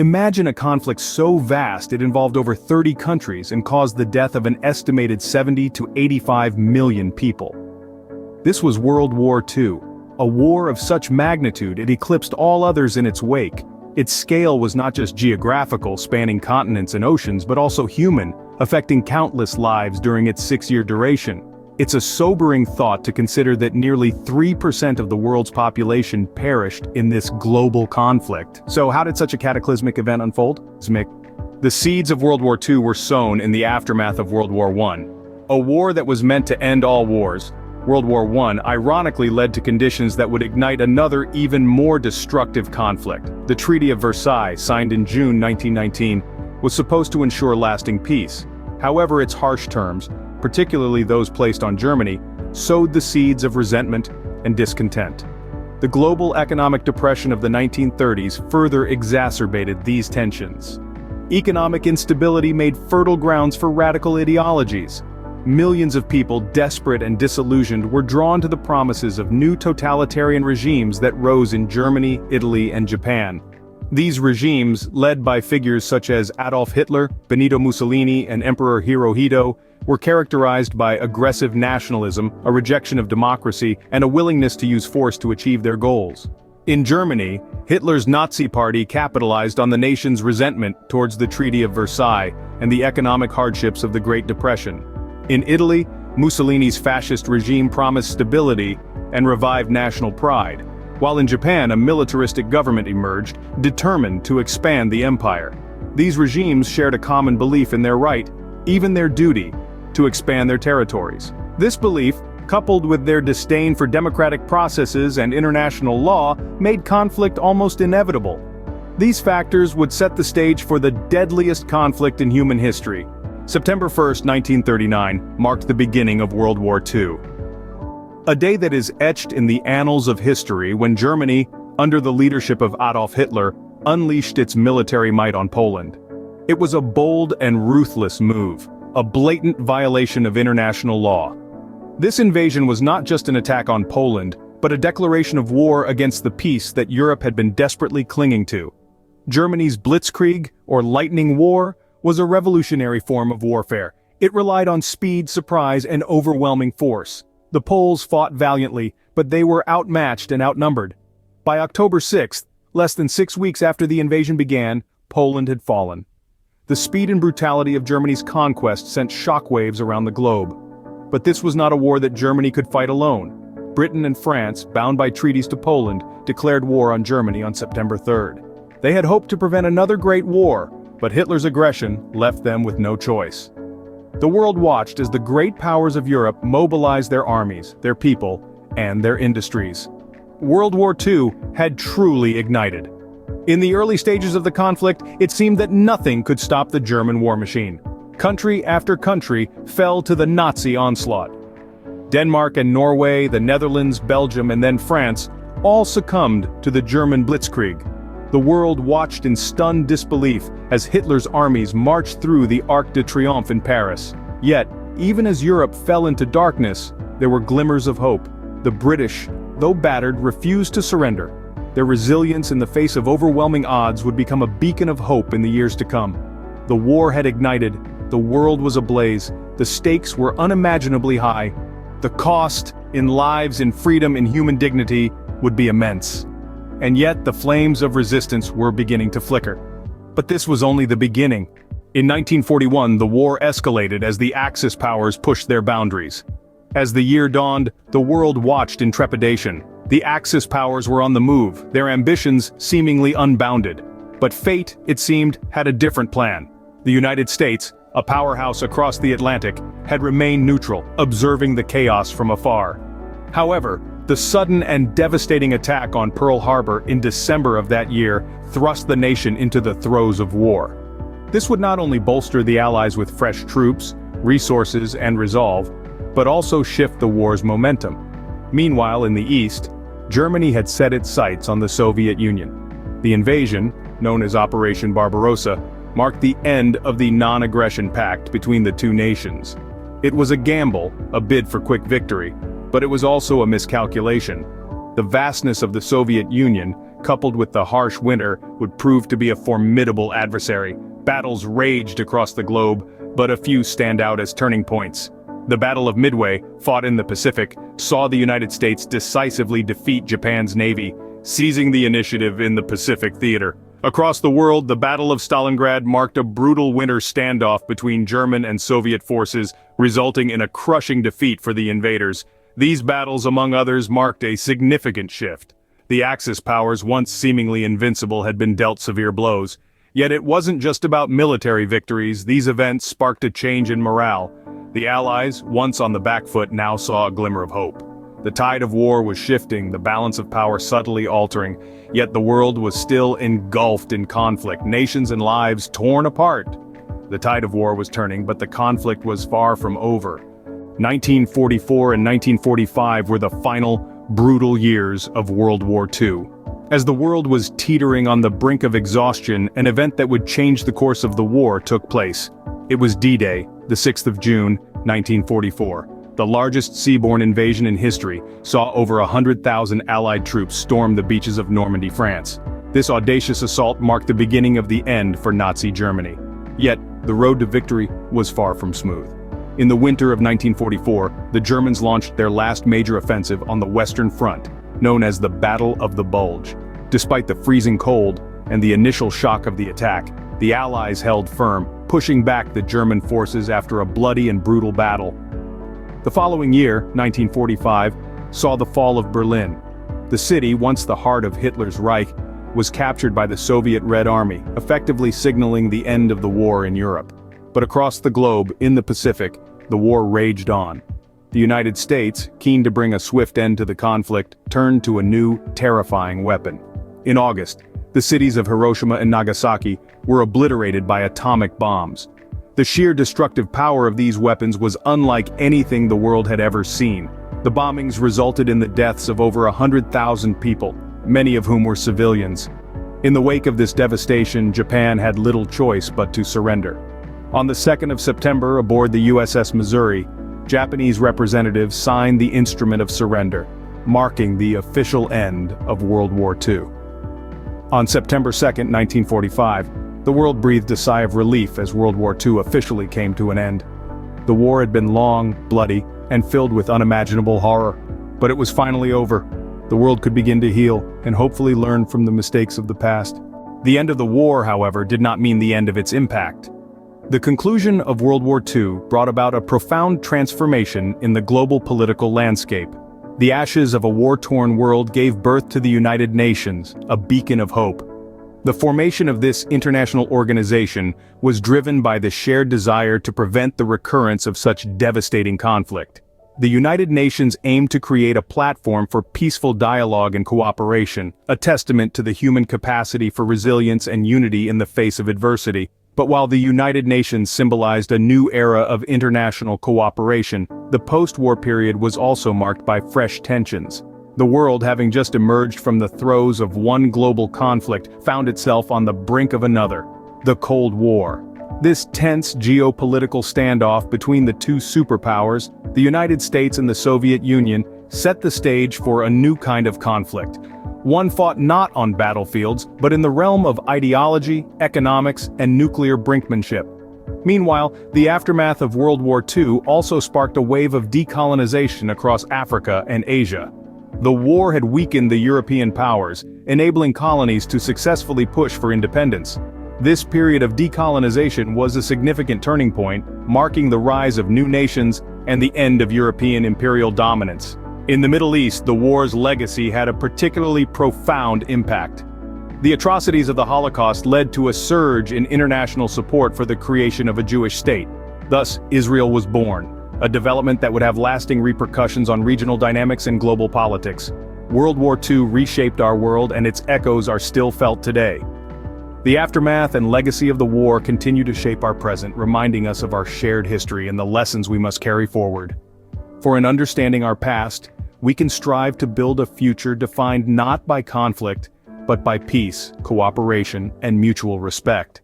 Imagine a conflict so vast it involved over 30 countries and caused the death of an estimated 70 to 85 million people. This was World War II, a war of such magnitude it eclipsed all others in its wake. Its scale was not just geographical, spanning continents and oceans, but also human, affecting countless lives during its 6-year duration. It's a sobering thought to consider that nearly 3% of the world's population perished in this global conflict. So how did such a cataclysmic event unfold? The seeds of World War II were sown in the aftermath of World War I. A war that was meant to end all wars, World War I ironically led to conditions that would ignite another even more destructive conflict. The Treaty of Versailles, signed in June 1919, was supposed to ensure lasting peace. However, its harsh terms, particularly those placed on Germany, sowed the seeds of resentment and discontent. The global economic depression of the 1930s further exacerbated these tensions. Economic instability made fertile grounds for radical ideologies. Millions of people, desperate and disillusioned, were drawn to the promises of new totalitarian regimes that rose in Germany, Italy, and Japan. These regimes, led by figures such as Adolf Hitler, Benito Mussolini, and Emperor Hirohito, were characterized by aggressive nationalism, a rejection of democracy, and a willingness to use force to achieve their goals. In Germany, Hitler's Nazi Party capitalized on the nation's resentment towards the Treaty of Versailles and the economic hardships of the Great Depression. In Italy, Mussolini's fascist regime promised stability and revived national pride, while in Japan a militaristic government emerged, determined to expand the empire. These regimes shared a common belief in their right, even their duty, to expand their territories. This belief, coupled with their disdain for democratic processes and international law, made conflict almost inevitable. These factors would set the stage for the deadliest conflict in human history. September 1, 1939, marked the beginning of World War II. A day that is etched in the annals of history when Germany, under the leadership of Adolf Hitler, unleashed its military might on Poland. It was a bold and ruthless move, a blatant violation of international law. This invasion was not just an attack on Poland, but a declaration of war against the peace that Europe had been desperately clinging to. Germany's Blitzkrieg, or lightning war, was a revolutionary form of warfare. It relied on speed, surprise, and overwhelming force. The Poles fought valiantly, but they were outmatched and outnumbered. By October 6th, less than 6 weeks after the invasion began, Poland had fallen. The speed and brutality of Germany's conquest sent shockwaves around the globe. But this was not a war that Germany could fight alone. Britain and France, bound by treaties to Poland, declared war on Germany on September 3rd. They had hoped to prevent another great war, but Hitler's aggression left them with no choice. The world watched as the great powers of Europe mobilized their armies, their people, and their industries. World War II had truly ignited. In the early stages of the conflict, it seemed that nothing could stop the German war machine. Country after country fell to the Nazi onslaught. Denmark and Norway, the Netherlands, Belgium, and then France all succumbed to the German Blitzkrieg. The world watched in stunned disbelief as Hitler's armies marched through the Arc de Triomphe in Paris. Yet, even as Europe fell into darkness, there were glimmers of hope. The British, though battered, refused to surrender. Their resilience in the face of overwhelming odds would become a beacon of hope in the years to come. The war had ignited, the world was ablaze, the stakes were unimaginably high. The cost, in lives, in freedom, in human dignity, would be immense. And yet the flames of resistance were beginning to flicker. But this was only the beginning. In 1941, the war escalated as the Axis powers pushed their boundaries. As the year dawned, the world watched in trepidation. The Axis powers were on the move, their ambitions seemingly unbounded. But fate, it seemed, had a different plan. The United States, a powerhouse across the Atlantic, had remained neutral, observing the chaos from afar. However, the sudden and devastating attack on Pearl Harbor in December of that year thrust the nation into the throes of war. This would not only bolster the Allies with fresh troops, resources, and resolve, but also shift the war's momentum. Meanwhile, in the East, Germany had set its sights on the Soviet Union. The invasion, known as Operation Barbarossa, marked the end of the non-aggression pact between the two nations. It was a gamble, a bid for quick victory, but it was also a miscalculation. The vastness of the Soviet Union, coupled with the harsh winter, would prove to be a formidable adversary. Battles raged across the globe, but a few stand out as turning points. The Battle of Midway, fought in the Pacific, saw the United States decisively defeat Japan's navy, seizing the initiative in the Pacific theater. Across the world, the Battle of Stalingrad marked a brutal winter standoff between German and Soviet forces, resulting in a crushing defeat for the invaders. These battles, among others, marked a significant shift. The Axis powers, once seemingly invincible, had been dealt severe blows. Yet it wasn't just about military victories. These events sparked a change in morale. The Allies, once on the back foot, now saw a glimmer of hope. The tide of war was shifting, the balance of power subtly altering, yet the world was still engulfed in conflict, nations and lives torn apart. The tide of war was turning, but the conflict was far from over. 1944 and 1945 were the final, brutal years of World War II. As the world was teetering on the brink of exhaustion, an event that would change the course of the war took place. It was D-Day, the 6th of June, 1944. The largest seaborne invasion in history saw over 100,000 Allied troops storm the beaches of Normandy, France. This audacious assault marked the beginning of the end for Nazi Germany. Yet, the road to victory was far from smooth. In the winter of 1944, the Germans launched their last major offensive on the Western Front, known as the Battle of the Bulge. Despite the freezing cold and the initial shock of the attack, the Allies held firm, pushing back the German forces after a bloody and brutal battle. The following year, 1945, saw the fall of Berlin. The city, once the heart of Hitler's Reich, was captured by the Soviet Red Army, effectively signaling the end of the war in Europe. But across the globe, in the Pacific, the war raged on. The United States, keen to bring a swift end to the conflict, turned to a new, terrifying weapon. In August, the cities of Hiroshima and Nagasaki were obliterated by atomic bombs. The sheer destructive power of these weapons was unlike anything the world had ever seen. The bombings resulted in the deaths of over 100,000 people, many of whom were civilians. In the wake of this devastation, Japan had little choice but to surrender. On the 2nd of September, aboard the USS Missouri, Japanese representatives signed the Instrument of Surrender, marking the official end of World War II. On September 2, 1945, the world breathed a sigh of relief as World War II officially came to an end. The war had been long, bloody, and filled with unimaginable horror, but it was finally over. The world could begin to heal, and hopefully learn from the mistakes of the past. The end of the war, however, did not mean the end of its impact. The conclusion of World War II brought about a profound transformation in the global political landscape. The ashes of a war-torn world gave birth to the United Nations, a beacon of hope. The formation of this international organization was driven by the shared desire to prevent the recurrence of such devastating conflict. The United Nations aimed to create a platform for peaceful dialogue and cooperation, a testament to the human capacity for resilience and unity in the face of adversity. But while the United Nations symbolized a new era of international cooperation, the post-war period was also marked by fresh tensions. The world, having just emerged from the throes of one global conflict, found itself on the brink of another, the Cold War. This tense geopolitical standoff between the two superpowers, the United States and the Soviet Union, set the stage for a new kind of conflict. One fought not on battlefields, but in the realm of ideology, economics, and nuclear brinkmanship. Meanwhile, the aftermath of World War II also sparked a wave of decolonization across Africa and Asia. The war had weakened the European powers, enabling colonies to successfully push for independence. This period of decolonization was a significant turning point, marking the rise of new nations and the end of European imperial dominance. In the Middle East, the war's legacy had a particularly profound impact. The atrocities of the Holocaust led to a surge in international support for the creation of a Jewish state. Thus, Israel was born, a development that would have lasting repercussions on regional dynamics and global politics. World War II reshaped our world, and its echoes are still felt today. The aftermath and legacy of the war continue to shape our present, reminding us of our shared history and the lessons we must carry forward. For in understanding our past, we can strive to build a future defined not by conflict, but by peace, cooperation, and mutual respect.